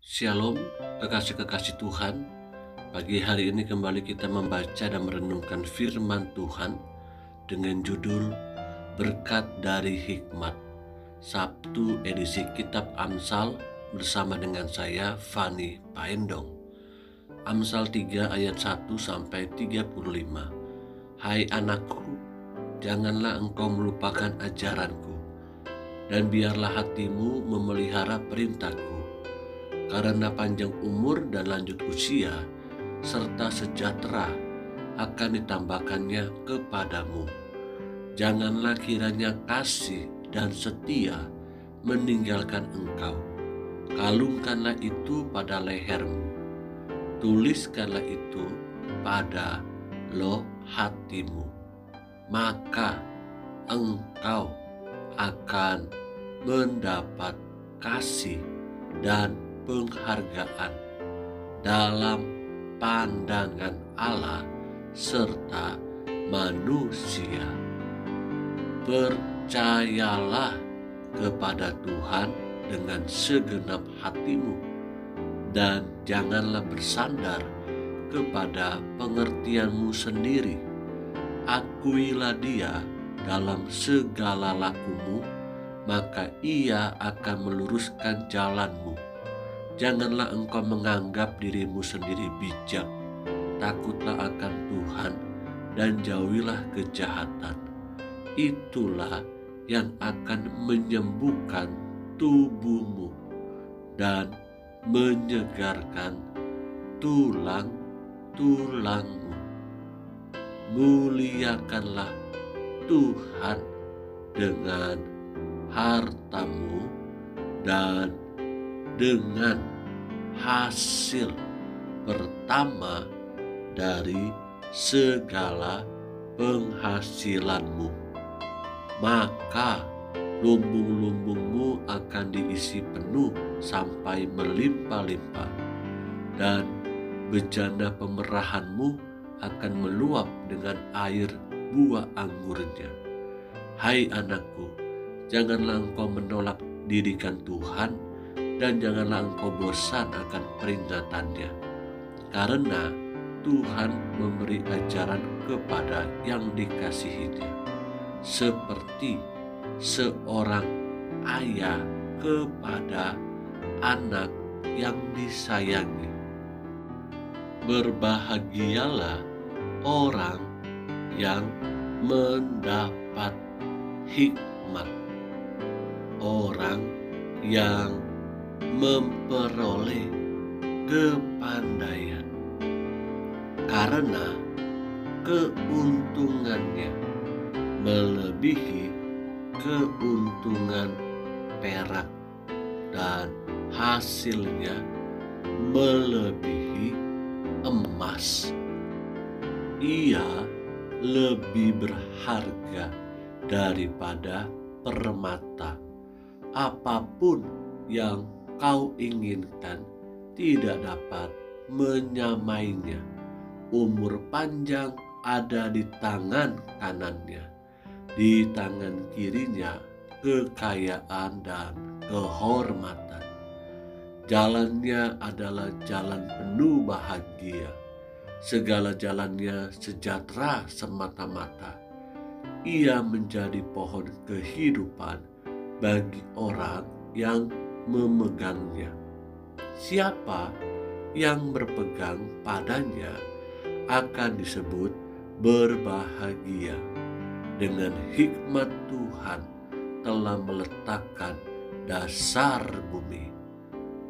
Shalom, kekasih-kekasih Tuhan. Pagi hari ini kembali kita membaca dan merenungkan firman Tuhan dengan judul Berkat dari Hikmat. Sabtu edisi Kitab Amsal bersama dengan saya Fani Paendong. Amsal 3 ayat 1 sampai 35. Hai anakku, janganlah engkau melupakan ajaranku, dan biarlah hatimu memelihara perintahku. Karena panjang umur dan lanjut usia, serta sejahtera akan ditambahkannya kepadamu. Janganlah kiranya kasih dan setia meninggalkan engkau. Kalungkanlah itu pada lehermu, tuliskanlah itu pada loh hatimu. Maka engkau akan mendapat kasih dan penghargaan dalam pandangan Allah serta manusia. Percayalah kepada Tuhan dengan segenap hatimu, dan janganlah bersandar kepada pengertianmu sendiri. Akuilah Dia dalam segala lakumu, maka Ia akan meluruskan jalanmu. Janganlah engkau menganggap dirimu sendiri bijak. Takutlah akan Tuhan dan jauhilah kejahatan. Itulah yang akan menyembuhkan tubuhmu dan menyegarkan tulang-tulangmu. Muliakanlah Tuhan dengan hartamu dan dengan hasil pertama dari segala penghasilanmu. Maka lumbung-lumbungmu akan diisi penuh sampai melimpah-limpah, dan bejana pemerahanmu akan meluap dengan air buah anggurnya. Hai anakku, janganlah engkau menolak didikan Tuhan, dan janganlah engkau bosan akan peringatannya. Karena Tuhan memberi ajaran kepada yang dikasihinya, seperti seorang ayah kepada anak yang disayangi. Berbahagialah orang yang mendapat hikmat, orang yang memperoleh kepandaian, karena keuntungannya melebihi keuntungan perak, dan hasilnya melebihi emas. Ia lebih berharga daripada permata. Apapun yang kau inginkan tidak dapat menyamainya. Umur panjang ada di tangan kanannya, di tangan kirinya kekayaan dan kehormatan. Jalannya adalah jalan penuh bahagia, segala jalannya sejahtera semata-mata. Ia menjadi pohon kehidupan bagi orang yang memegangnya. Siapa yang berpegang padanya akan disebut berbahagia. Dengan hikmat Tuhan telah meletakkan dasar bumi,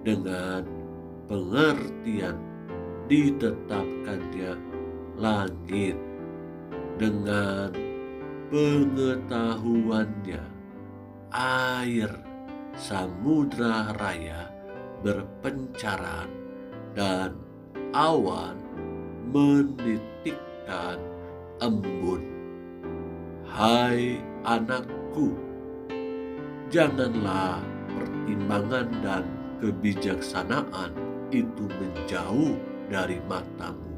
dengan pengertian ditetapkannya langit, dengan pengetahuannya air samudra raya berpencaran, dan awan menitikkan embun. Hai anakku, janganlah pertimbangan dan kebijaksanaan itu menjauh dari matamu.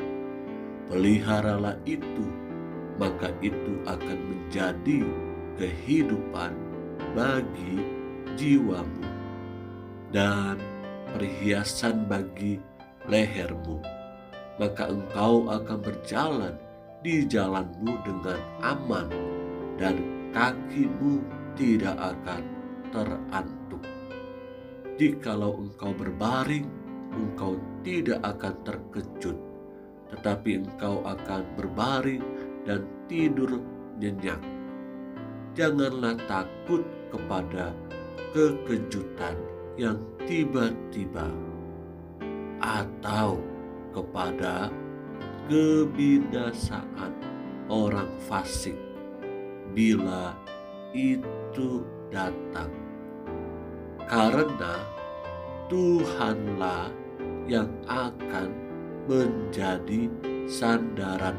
Peliharalah itu, maka itu akan menjadi kehidupan bagi jiwamu, dan perhiasan bagi lehermu, maka engkau akan berjalan di jalanmu dengan aman dan kakimu tidak akan terantuk. Jikalau engkau berbaring, engkau tidak akan terkejut, tetapi engkau akan berbaring dan tidur nyenyak. Janganlah takut kepada kekejutan yang tiba-tiba, atau kepada kebinasaan orang fasik bila itu datang. Karena Tuhanlah yang akan menjadi sandaran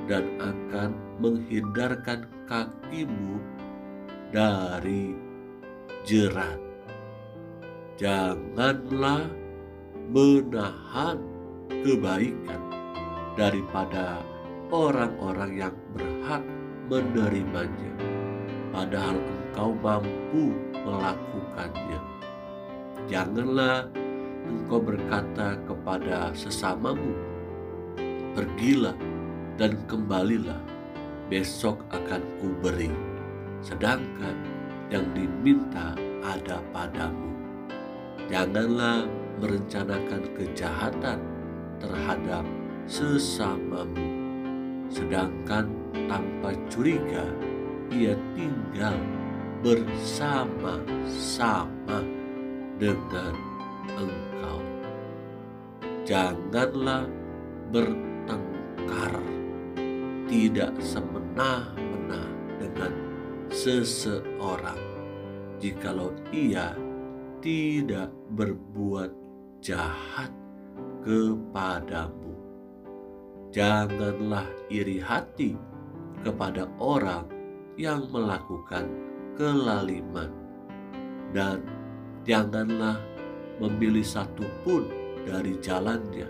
dan akan menghindarkan kakimu dari jerat. Janganlah menahan kebaikan daripada orang-orang yang berhak menerimanya, padahal engkau mampu melakukannya. Janganlah engkau berkata kepada sesamamu, "Pergilah dan kembalilah, besok akan kuberi," sedangkan yang diminta ada padamu. Janganlah merencanakan kejahatan terhadap sesamamu, sedangkan tanpa curiga ia tinggal bersama-sama dengan engkau. Janganlah bertengkar tidak semena-mena dengan seseorang, jikalau ia tidak berbuat jahat kepadamu. Janganlah iri hati kepada orang yang melakukan kelaliman, dan janganlah memilih satu pun dari jalannya,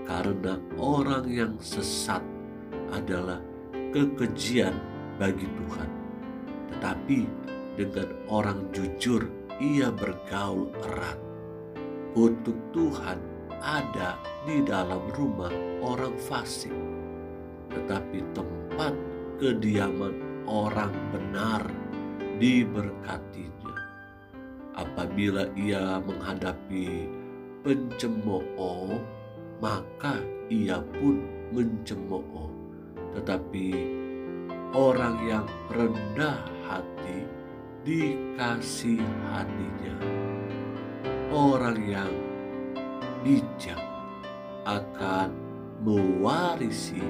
karena orang yang sesat adalah kekejian bagi Tuhan, tetapi dengan orang jujur ia bergaul erat. Kutuk Tuhan ada di dalam rumah orang fasik, tetapi tempat kediaman orang benar diberkatinya. Apabila ia menghadapi pencemooh, maka ia pun mencemooh, tetapi orang yang rendah hati dikasihaninya. Orang yang bijak akan mewarisi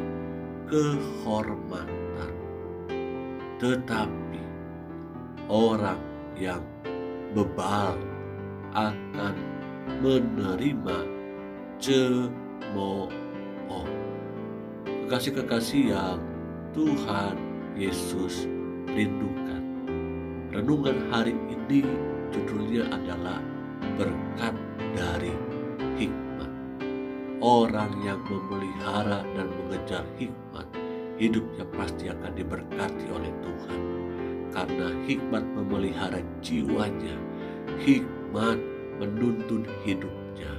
kehormatan, tetapi orang yang bebal akan menerima cemooh. Kekasih-kekasih yang Tuhan Yesus rindukan, renungan hari ini judulnya adalah berkat dari hikmat. Orang yang memelihara dan mengejar hikmat, hidupnya pasti akan diberkati oleh Tuhan. Karena hikmat memelihara jiwanya, hikmat menuntun hidupnya.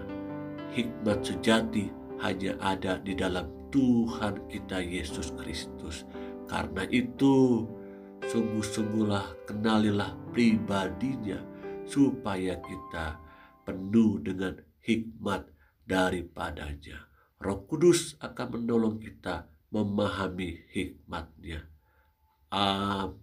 Hikmat sejati hanya ada di dalam Tuhan kita Yesus Kristus. Karena itu, sungguh-sungguhlah kenalilah pribadinya, supaya kita penuh dengan hikmat daripadanya. Roh Kudus akan menolong kita memahami hikmatnya. Amin.